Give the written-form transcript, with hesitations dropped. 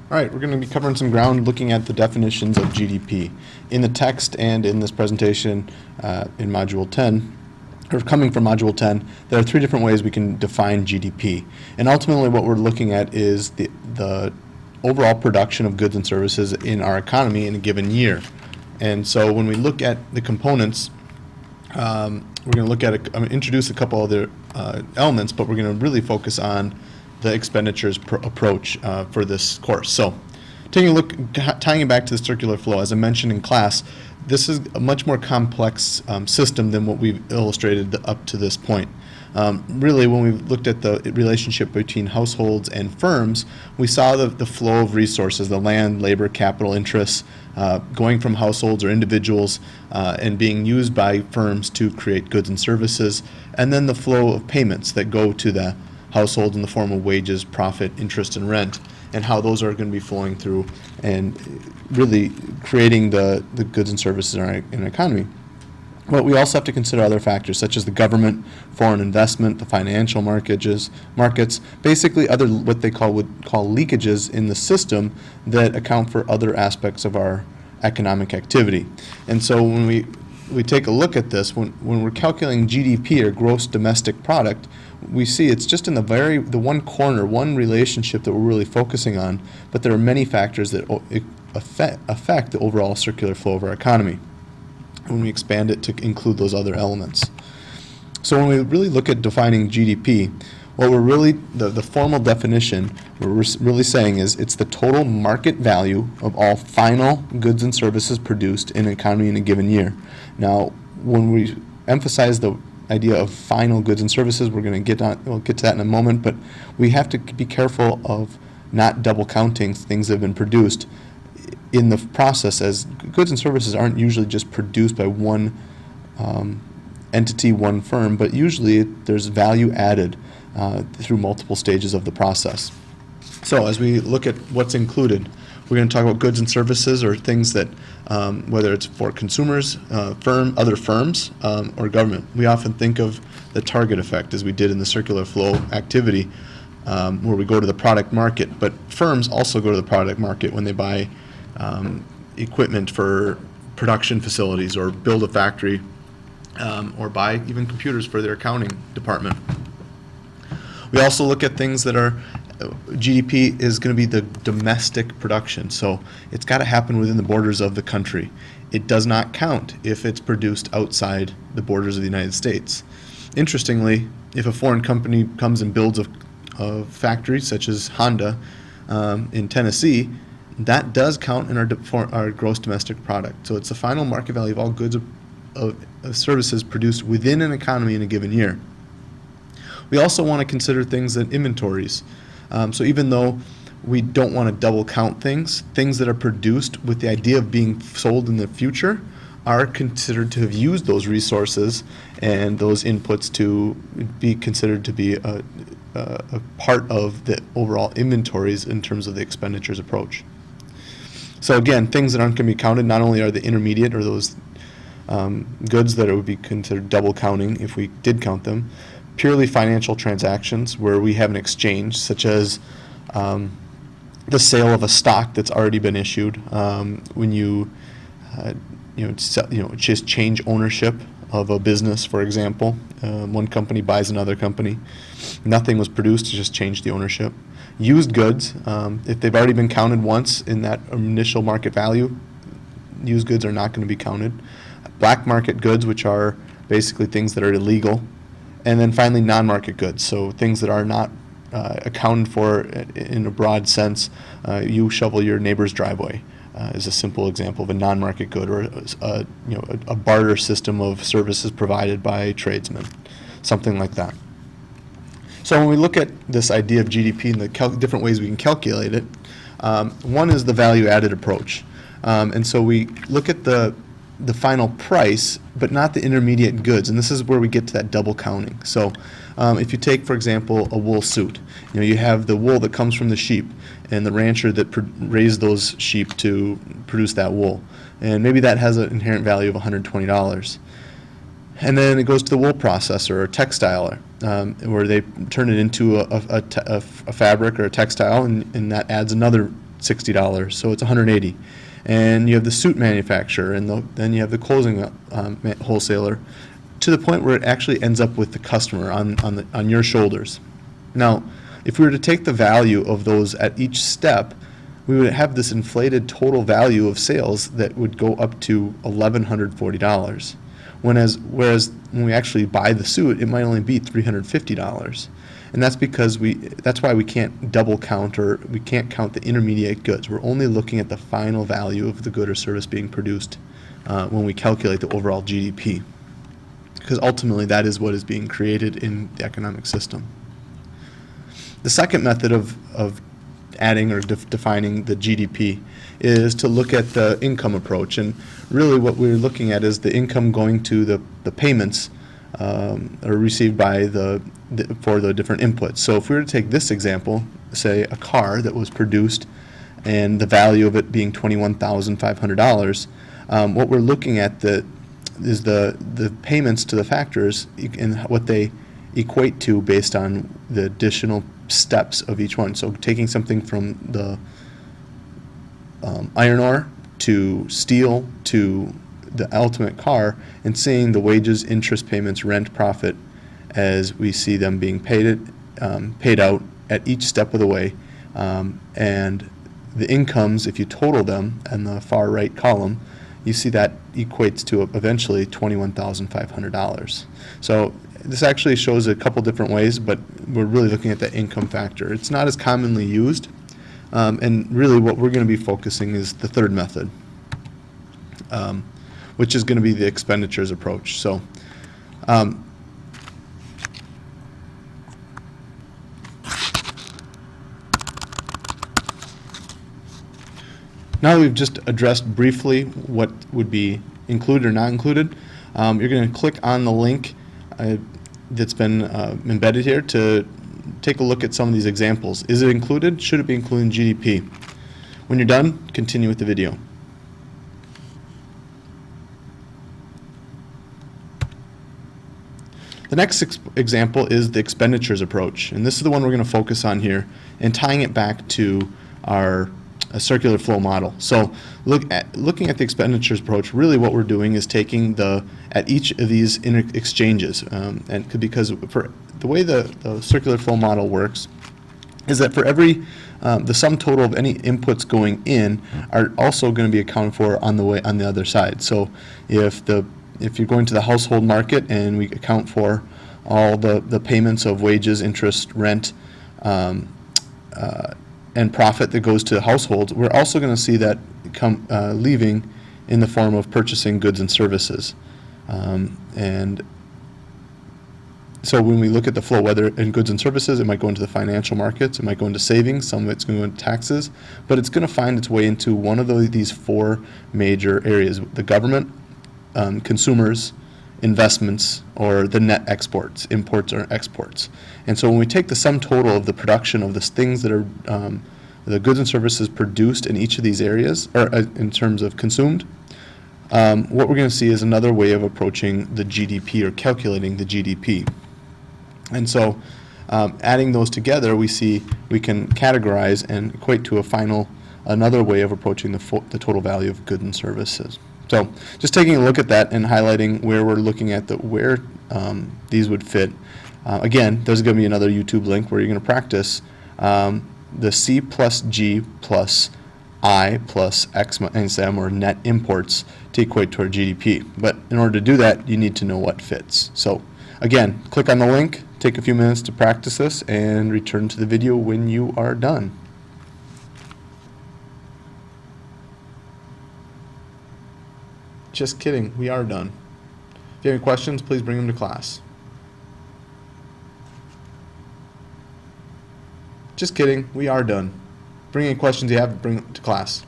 All right, we're going to be covering some ground looking at the definitions of GDP. In the text and in this presentation in Module 10, or coming from Module 10, there are three different ways we can define GDP. And ultimately what we're looking at is the overall production of goods and services in our economy in a given year. And so when we look at the components, we're going to look at, I'm going to introduce a couple other elements, but we're going to really focus on the expenditures approach for this course. So taking a look, tying it back to the circular flow, as I mentioned in class, this is a much more complex system than what we've illustrated up to this point. Really, when we looked at the relationship between households and firms, we saw the flow of resources, the land, labor, capital, interests, going from households or individuals and being used by firms to create goods and services, and then the flow of payments that go to the household in the form of wages, profit, interest, and rent, and how those are going to be flowing through and really creating the goods and services in our economy. But we also have to consider other factors such as the government, foreign investment, the financial markets, basically other what they would call leakages in the system that account for other aspects of our economic activity. And so when we take a look at this, when we're calculating GDP or gross domestic product, we see it's just in the one corner, one relationship that we're really focusing on, but there are many factors that affect the overall circular flow of our economy when we expand it to include those other elements. So when we really look at defining GDP, what we're really, the formal definition, what we're really saying is it's the total market value of all final goods and services produced in an economy in a given year. Now, when we emphasize the idea of final goods and services, we'll get to that in a moment, but we have to be careful of not double counting things that have been produced in the process, as goods and services aren't usually just produced by one entity, one firm, but usually there's value added through multiple stages of the process. So as we look at what's included, we're going to talk about goods and services, or things that, whether it's for consumers, other firms, or government. We often think of the target effect, as we did in the circular flow activity, where we go to the product market. But firms also go to the product market when they buy equipment for production facilities, or build a factory, or buy even computers for their accounting department. We also look at things that are GDP is going to be the domestic production, so it's got to happen within the borders of the country. It does not count if it's produced outside the borders of the United States. Interestingly, if a foreign company comes and builds a factory, such as Honda in Tennessee, that does count in our gross domestic product. So it's the final market value of all goods of services produced within an economy in a given year. We also want to consider things that inventories. So even though we don't want to double count things that are produced with the idea of being sold in the future are considered to have used those resources and those inputs to be considered to be a part of the overall inventories in terms of the expenditures approach. So again, things that aren't going to be counted not only are the intermediate, or those goods that it would be considered double counting if we did count them, purely financial transactions where we have an exchange, such as the sale of a stock that's already been issued. When you just change ownership of a business, for example. One company buys another company. Nothing was produced, to just change the ownership. Used goods, if they've already been counted once in that initial market value, used goods are not going to be counted. Black market goods, which are basically things that are illegal. And then finally, non-market goods, so things that are not accounted for in a broad sense. You shovel your neighbor's driveway is a simple example of a non-market good, or a barter system of services provided by tradesmen, something like that. So when we look at this idea of GDP and the different ways we can calculate it, one is the value-added approach. And so we look at the final price, but not the intermediate goods, and this is where we get to that double counting. So if you take, for example, a wool suit, you have the wool that comes from the sheep and the rancher that raised those sheep to produce that wool, and maybe that has an inherent value of $120. And then it goes to the wool processor or textiler, where they turn it into a fabric or a textile, and that adds another $60, so it's $180. And you have the suit manufacturer, and then you have the clothing wholesaler, to the point where it actually ends up with the customer on your shoulders. Now, if we were to take the value of those at each step, we would have this inflated total value of sales that would go up to $1,140. Whereas when we actually buy the suit, it might only be $350. And that's because that's why we can't double count, or we can't count the intermediate goods. We're only looking at the final value of the good or service being produced when we calculate the overall GDP. Because ultimately that is what is being created in the economic system. The second method of adding or defining the GDP is to look at the income approach. And really what we're looking at is the income going to the payments are received by for the different inputs. So if we were to take this example, say a car that was produced and the value of it being $21,500, what we're looking at is the payments to the factors and what they equate to based on the additional steps of each one. So taking something from the iron ore to steel to the ultimate car, and seeing the wages, interest payments, rent, profit as we see them being paid out at each step of the way, and the incomes, if you total them in the far right column, you see that equates to eventually $21,500. So this actually shows a couple different ways, but we're really looking at the income factor. It's not as commonly used, and really what we're going to be focusing is the third method, which is going to be the expenditures approach. So now we've just addressed briefly what would be included or not included. You're going to click on the link that's been embedded here to take a look at some of these examples. Is it included? Should it be included in GDP? When you're done, continue with the video. The next example is the expenditures approach, and this is the one we're going to focus on here and tying it back to our circular flow model. So looking at the expenditures approach, really what we're doing is taking at each of these exchanges, because for the way the circular flow model works is that for every the sum total of any inputs going in are also going to be accounted for on the other side. So if you're going to the household market and we account for all the payments of wages, interest, rent, and profit that goes to households, we're also going to see that leaving in the form of purchasing goods and services. And so when we look at the flow, whether in goods and services, it might go into the financial markets, it might go into savings, some of it's going to go into taxes, but it's going to find its way into one of these four major areas: the government, consumers, investments, or the net exports, imports or exports. And so when we take the sum total of the production of the things that are the goods and services produced in each of these areas, or in terms of consumed, what we're going to see is another way of approaching the GDP or calculating the GDP. And so adding those together, we can categorize and equate to another way of approaching the total value of goods and services. So just taking a look at that and highlighting where we're looking at where these would fit. Again, there's going to be another YouTube link where you're going to practice the C plus G plus I plus X minus M, or net imports, to equate to our GDP. But in order to do that, you need to know what fits. So again, click on the link, take a few minutes to practice this, and return to the video when you are done. Just kidding, we are done. If you have any questions, please bring them to class. Just kidding, we are done. Bring any questions you have, bring them to class.